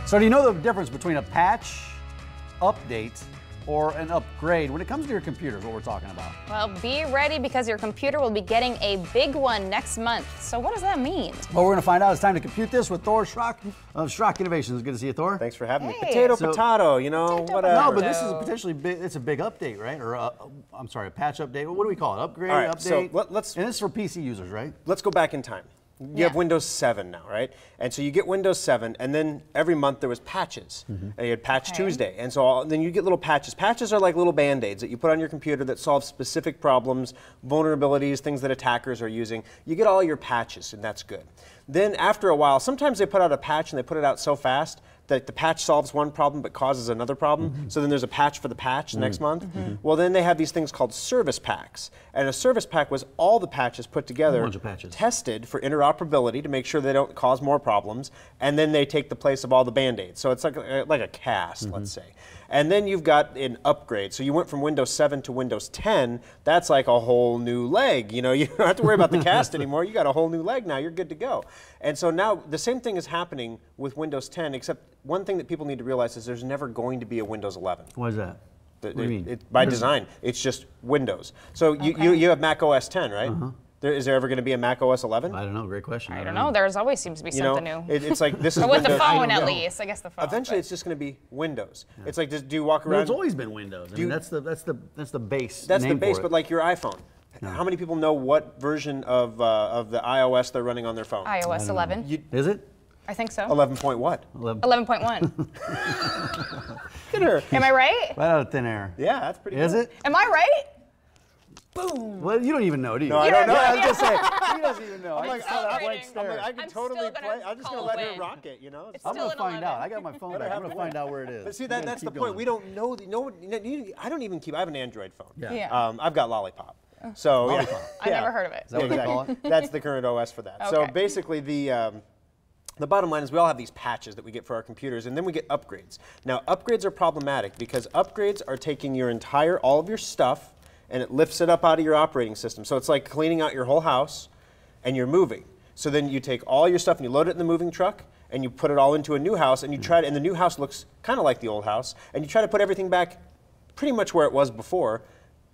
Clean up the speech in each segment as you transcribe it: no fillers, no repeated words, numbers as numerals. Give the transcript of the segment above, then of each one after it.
So do you know the difference between a patch, update, or an upgrade when it comes to your computers, what we're talking about? Well, be ready because your computer will be getting a big one next month. So what does that mean? Well, we're going to find out. It's time to compute this with Thor Schrock of Schrock Innovations. Good to see you, Thor. Thanks for having me. Hey. Potato, you know, whatever. No, but this is potentially big. It's a big update, right? Or I'm sorry, a patch update. What do we call it? Upgrade, All right, update. so let's. And this is for PC users, right? Let's go back in time. You have Windows 7 now, right? And so you get Windows 7, and then every month there was patches. And you had Patch Tuesday, and so then you get little patches. Patches are like little Band-Aids that you put on your computer that solve specific problems, vulnerabilities, things that attackers are using. You get all your patches, and that's good. Then after a while, sometimes they put out a patch and they put it out so fast that the patch solves one problem but causes another problem. So then there's a patch for the patch next month. Well, then they have these things called service packs. And a service pack was all the patches put together, bunch of patches. tested for interoperability to make sure they don't cause more problems, and then they take the place of all the Band-Aids. So it's like a cast, let's say. And then you've got an upgrade. So you went from Windows 7 to Windows 10. That's like a whole new leg. You know, you don't have to worry about the cast anymore. You got a whole new leg now. You're good to go. And so now the same thing is happening with Windows 10, except one thing that people need to realize is there's never going to be a Windows 11. Why is that? What do you mean? By design, it's just Windows. So you have Mac OS 10, right? Is there ever going to be a Mac OS 11? I don't know. Great question. I don't know. There's always seems to be something new. It's like this is Or with Windows. the phone, at least. I guess the phone. Eventually, it's just going to be Windows. It's like, do you walk Well, around? it's always been Windows. I mean, that's the base. That's the name base, for it. but like your iPhone. How many people know what version of the iOS they're running on their phone? iOS 11. Is it? I think so. 11 point what? 11.1. Look at her. Am I right? Right out of thin air. Yeah, that's pretty Is good. it? Am I right? Boom. Well, you don't even know, do you? No, I don't know. I was Yeah. just saying. He doesn't even know. I'm like, celebrating. I can I'm totally still gonna play. I'm just going to call let a her win. rock it, you know? It's I'm still going to an find 11. out. I got my phone back. I'm going to find out where it is. But see, I'm gonna that's the keep point. going. We don't know. I don't even keep. I have an Android phone. Yeah. I've got Lollipop. So Lollipop. I never heard of it. Is that what they call it? That's the current OS for that. So Okay. basically, the bottom line is we all have these patches that we get for our computers, and then we get upgrades. Now, upgrades are problematic because upgrades are taking all of your stuff, and it lifts it up out of your operating system. So it's like cleaning out your whole house, and you're moving. So then you take all your stuff and you load it in the moving truck, and you put it all into a new house, and you try to, and the new house looks kind of like the old house, and you try to put everything back pretty much where it was before,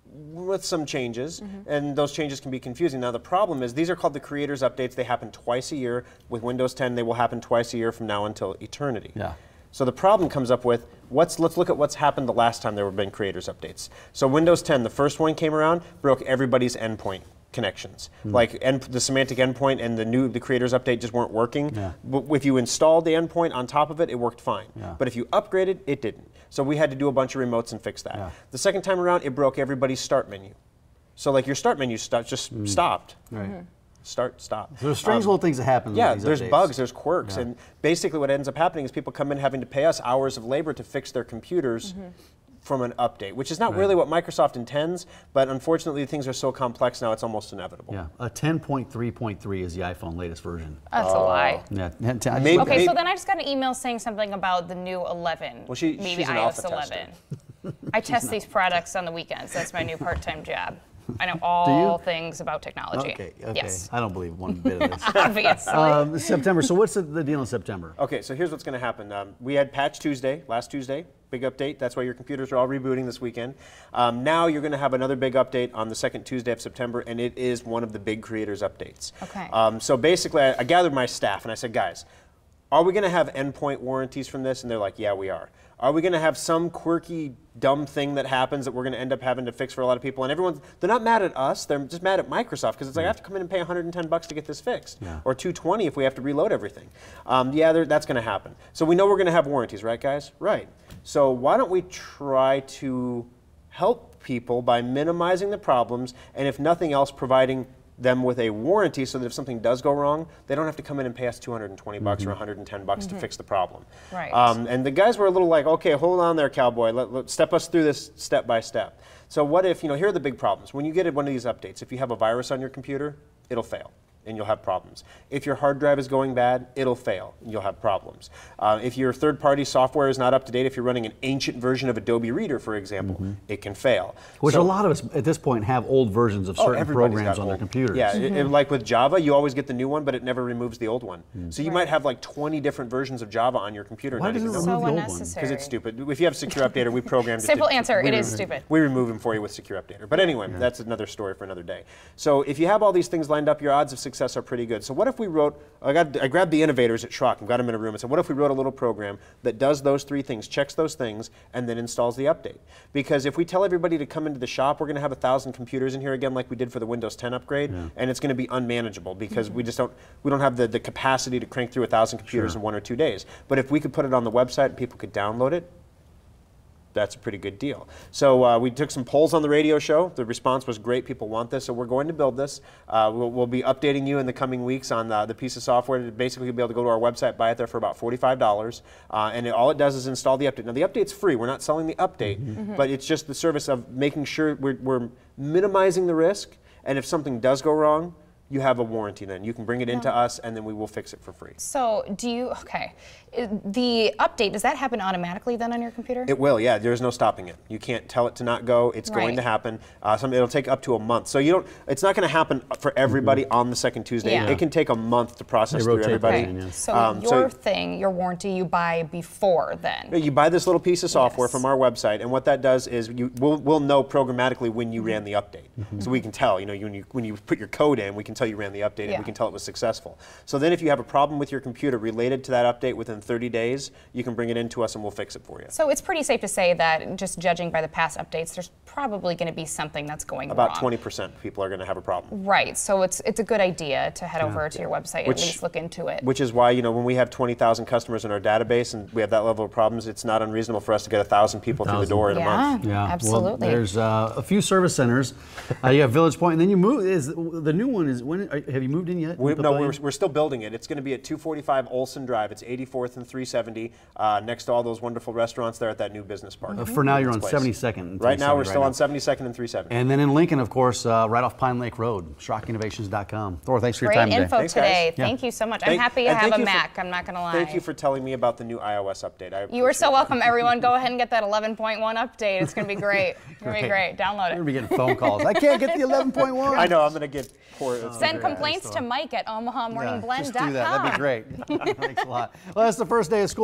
with some changes, and those changes can be confusing. Now the problem is these are called the creators updates. They happen twice a year. With Windows 10, they will happen twice a year from now until eternity. Yeah. So the problem comes up with, let's look at what's happened the last time there have been creators updates. So Windows 10, the first one came around, broke everybody's endpoint connections. Like the semantic endpoint and the creators update just weren't working. Yeah. But if you installed the endpoint on top of it, it worked fine. Yeah. But if you upgraded, it didn't. So we had to do a bunch of remotes and fix that. Yeah. The second time around, it broke everybody's start menu. So like your start menu just stopped. Right. Start, stop. So there's strange little things that happen. Yeah, with these there's updates. bugs, there's quirks, Yeah. and basically what ends up happening is people come in having to pay us hours of labor to fix their computers from an update, which is not really what Microsoft intends, but unfortunately things are so complex now it's almost inevitable. Yeah, a 10.3.3 is the iPhone latest version. That's a lie. Yeah, Maybe- Okay, so then I just got an email saying something about the new 11. Well, maybe she's an iOS alpha 11. I test these products on the weekends. That's my new part-time job. I know all things about technology. Okay. Yes. I don't believe one bit of this. Obviously. September. So what's the deal in September? Okay, so here's what's going to happen. We had Patch Tuesday, last Tuesday, big update. That's why your computers are all rebooting this weekend. Now you're going to have another big update on the second Tuesday of September, and it is one of the big creators updates. Okay. So basically, I gathered my staff, and I said, guys, are we going to have endpoint warranties from this? And they're like, yeah, we are. Are we going to have some quirky, dumb thing that happens that we're going to end up having to fix for a lot of people? And they're not mad at us, they're just mad at Microsoft because it's like, I have to come in and pay $110 to get this fixed, or $220 if we have to reload everything. That's going to happen. So we know we're going to have warranties, right, guys? Right. So why don't we try to help people by minimizing the problems, and if nothing else, providing them with a warranty so that if something does go wrong, they don't have to come in and pay us $220 or $110 to fix the problem. Right. And the guys were a little like, okay, hold on there, cowboy. Let step us through this step by step. So what if, here are the big problems. When you get one of these updates, if you have a virus on your computer, it'll fail. and you'll have problems. If your hard drive is going bad, it'll fail, and you'll have problems. If your third-party software is not up to date, if you're running an ancient version of Adobe Reader, for example, it can fail. Which a lot of us at this point have old versions of certain programs on their computers. Yeah, like with Java, you always get the new one, but it never removes the old one. So you might have like 20 different versions of Java on your computer. Why does it remove the old one? Because it's stupid. If you have Secure Updater, we programmed it. Simple answer, it is stupid. We remove them for you with Secure Updater. But anyway, that's another story for another day. So if you have all these things lined up, your odds of success are pretty good. So what if we wrote, I grabbed the innovators at Schrock and got them in a room and said, what if we wrote a little program that does those three things, checks those things, and then installs the update? Because if we tell everybody to come into the shop, we're going to have 1,000 computers in here again like we did for the Windows 10 upgrade, and it's going to be unmanageable because we don't have the capacity to crank through 1,000 computers in 1 or 2 days. But if we could put it on the website and people could download it, that's a pretty good deal. So we took some polls on the radio show. The response was great. People want this, so we're going to build this. We'll be updating you in the coming weeks on the piece of software to basically be able to go to our website, buy it there for about $45, and all it does is install the update. Now the update's free. We're not selling the update, but it's just the service of making sure we're minimizing the risk, and if something does go wrong, you have a warranty then. You can bring it into us and then we will fix it for free. So the update, does that happen automatically then on your computer? It will, yeah. There's no stopping it. You can't tell it to not go. It's going to happen. It'll take up to a month. So it's not going to happen for everybody on the second Tuesday. Yeah. It can take a month to process through everybody. So your warranty, you buy before then? You buy this little piece of software from our website, and what that does is we'll know programmatically when you ran the update. So we can tell, when you put your code in, we can tell you ran the update and we can tell it was successful. So then if you have a problem with your computer related to that update within 30 days, you can bring it into us and we'll fix it for you. So it's pretty safe to say that just judging by the past updates, there's probably going to be something that's going wrong. About 20% of people are going to have a problem. Right, so it's a good idea to head over to your website and at least look into it. Which is why, when we have 20,000 customers in our database and we have that level of problems, it's not unreasonable for us to get 1,000 people through the door in a month. Yeah, absolutely. Well, there's a few service centers. You have Village Point, and then you move. The new one is have you moved in yet? No, we're still building it. It's going to be at 245 Olson Drive. It's 84th and 370, next to all those wonderful restaurants there at that new business park. For now, you're on 72nd. And right now, we're still on 72nd and 370. And then in Lincoln, of course, right off Pine Lake Road, SchrockInnovations.com. Thor, thanks for your time today. Great info Thanks, today. guys. Thank you so much. I'm happy to have a Mac. I'm not going to lie. Thank you for telling me about the new iOS update. You are so welcome, everyone. Go ahead and get that 11.1 update. It's going to be great. It's going to be great. Download it. You're going to be getting phone calls. I can't get the 11.1. I know. I'm going to get poor. Send complaints to Mike at OmahaMorningBlend.com. Just do that. That'd be great. Thanks a lot. Well, that's the first day of school.